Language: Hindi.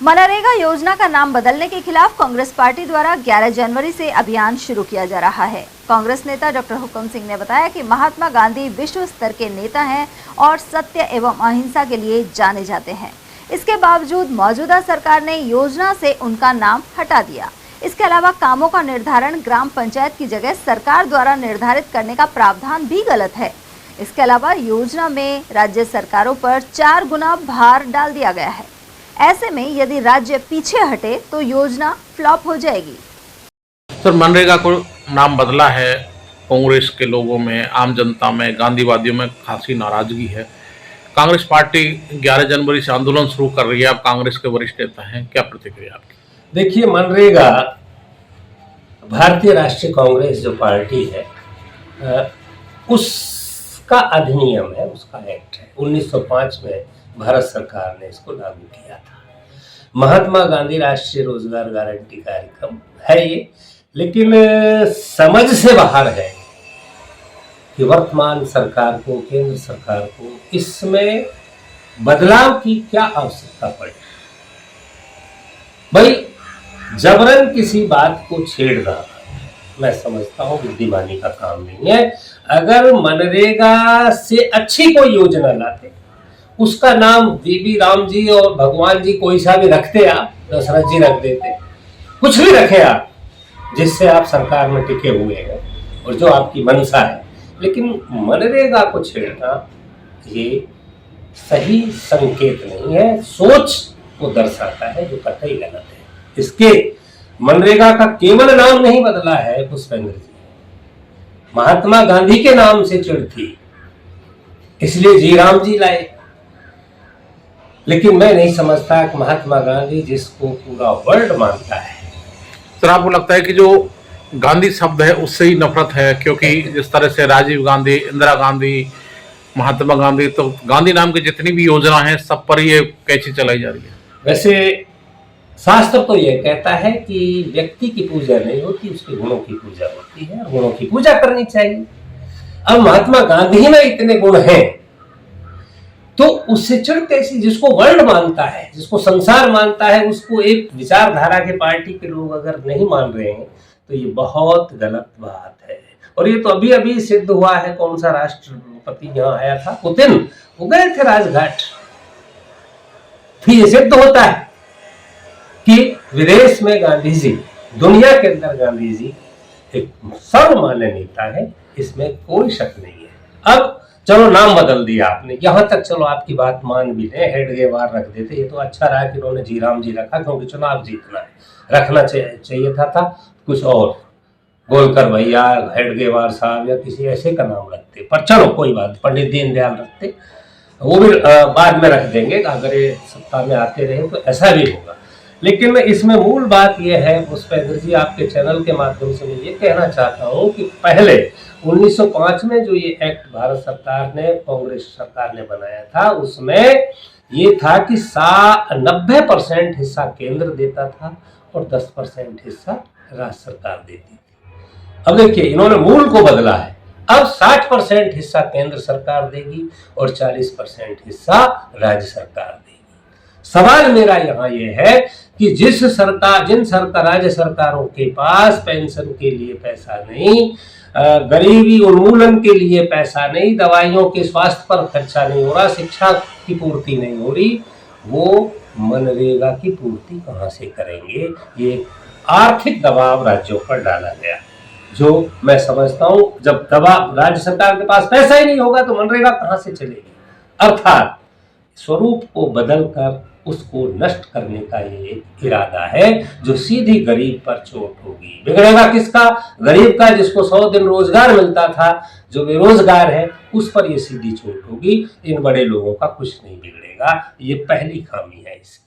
मनरेगा योजना का नाम बदलने के खिलाफ कांग्रेस पार्टी द्वारा 11 जनवरी से अभियान शुरू किया जा रहा है। कांग्रेस नेता डॉक्टर हुक्म सिंह ने बताया कि महात्मा गांधी विश्व स्तर के नेता हैं और सत्य एवं अहिंसा के लिए जाने जाते हैं। इसके बावजूद मौजूदा सरकार ने योजना से उनका नाम हटा दिया। इसके अलावा कामों का निर्धारण ग्राम पंचायत की जगह सरकार द्वारा निर्धारित करने का प्रावधान भी गलत है। इसके अलावा योजना में राज्य सरकारों पर 4 गुना भार डाल दिया गया है। ऐसे में यदि राज्य पीछे हटे तो योजना फ्लॉप हो जाएगी। सर, मनरेगा को नाम बदला है। कांग्रेस के लोगों में, आम जनता में, गांधीवादियों में खासी नाराजगी है। कांग्रेस पार्टी 11 जनवरी से आंदोलन शुरू कर रही है। आप कांग्रेस के वरिष्ठ नेता हैं, क्या प्रतिक्रिया आपकी? देखिए, मनरेगा भारतीय राष्ट्रीय कांग्रेस जो पार्टी है उसका अधिनियम है, उसका एक्ट है। 1905 में भारत सरकार ने इसको लागू किया था। महात्मा गांधी राष्ट्रीय रोजगार गारंटी कार्यक्रम है ये, लेकिन समझ से बाहर है कि वर्तमान सरकार को, केंद्र सरकार को इसमें बदलाव की क्या आवश्यकता पड़ी। भाई, जबरन किसी बात को छेड़ना मैं समझता हूं बुद्धिमानी का काम नहीं है। अगर मनरेगा से अच्छी कोई योजना लाते, उसका नाम बीबी राम जी और भगवान जी कोई सा भी रखते, आप दशरथ जी रख देते, कुछ भी रखे आप, जिससे आप सरकार में टिके हुए हैं और जो आपकी मंशा है। लेकिन मनरेगा को छेड़ना ये सही संकेत नहीं है, सोच को दर्शाता है जो कतई गलत है। इसके मनरेगा का केवल नाम नहीं बदला है पुष्पेंद्र जी, महात्मा गांधी के नाम से चिढ़ थी, इसलिए जी राम जी लाए। लेकिन मैं नहीं समझता कि महात्मा गांधी जिसको पूरा वर्ल्ड मानता है। सर, आपको लगता है कि जो गांधी शब्द है उससे ही नफरत है? क्योंकि जिस तरह से राजीव गांधी, इंदिरा गांधी, महात्मा गांधी, तो गांधी नाम की जितनी भी योजना है सब पर ये कैची चलाई जा रही है। वैसे शास्त्र तो यह कहता है कि व्यक्ति की पूजा नहीं होती, उसके गुणों की पूजा होती है, गुणों की पूजा करनी चाहिए। अब महात्मा गांधी में इतने गुण हैं तो उससे चिढ़ कैसी? जिसको वर्ल्ड मानता है, जिसको संसार मानता है, उसको एक विचारधारा के पार्टी के लोग अगर नहीं मान रहे हैं तो ये बहुत गलत बात है। और ये तो अभी अभी सिद्ध हुआ है। कौन सा राष्ट्रपति यहाँ आया था, पुतिन, वो गए थे राजघाट। फिर ये सिद्ध होता है कि विदेश में गांधी जी, दुनिया के अंदर गांधी जी एक सर्वमान्य नेता है, इसमें कोई शक नहीं है। अब चलो नाम बदल दिया आपने, यहां तक चलो आपकी बात मान भी ले, हेडगेवार रख देते, ये तो अच्छा रहा कि उन्होंने जी राम जी रखा, क्योंकि चुनाव जीतना है, रखना चाहिए था कुछ और, गोलकर भैया, हेडगेवार साहब या किसी ऐसे का नाम रखते। पर चलो कोई बात, पंडित दीनदयाल रखते, वो भी बाद में रख देंगे, अगर ये सत्ता में आते रहे तो ऐसा भी होगा। लेकिन इसमें मूल बात यह है, पुष्पेंद्र जी, आपके चैनल के माध्यम से मैं ये कहना चाहता हूँ कि पहले 1905 में जो ये एक्ट भारत सरकार ने, कांग्रेस सरकार ने बनाया था, उसमें ये था कि 90% हिस्सा केंद्र देता था और 10% हिस्सा राज्य सरकार देती थी। अब देखिए, इन्होंने मूल को बदला है। अब 60% हिस्सा केंद्र सरकार देगी और 40% हिस्सा राज्य सरकार देगी। सवाल मेरा यहाँ ये है कि जिन राज्य सरकारों के पास पेंशन के लिए पैसा नहीं, गरीबी उन्मूलन के लिए पैसा नहीं, दवाइयों के स्वास्थ्य पर खर्चा नहीं हो रहा, शिक्षा की पूर्ति नहीं हो रही, वो मनरेगा की पूर्ति कहाँ से करेंगे? ये आर्थिक दबाव राज्यों पर डाला गया, जो मैं समझता हूँ जब दबाव, राज्य सरकार के पास पैसा ही नहीं होगा तो मनरेगा कहाँ से चलेगी? अर्थात स्वरूप को बदलकर उसको नष्ट करने का ये इरादा है, जो सीधी गरीब पर चोट होगी। बिगड़ेगा किसका? गरीब का, जिसको 100 दिन रोजगार मिलता था, जो बेरोजगार है उस पर ये सीधी चोट होगी। इन बड़े लोगों का कुछ नहीं बिगड़ेगा। ये पहली खामी है इसकी।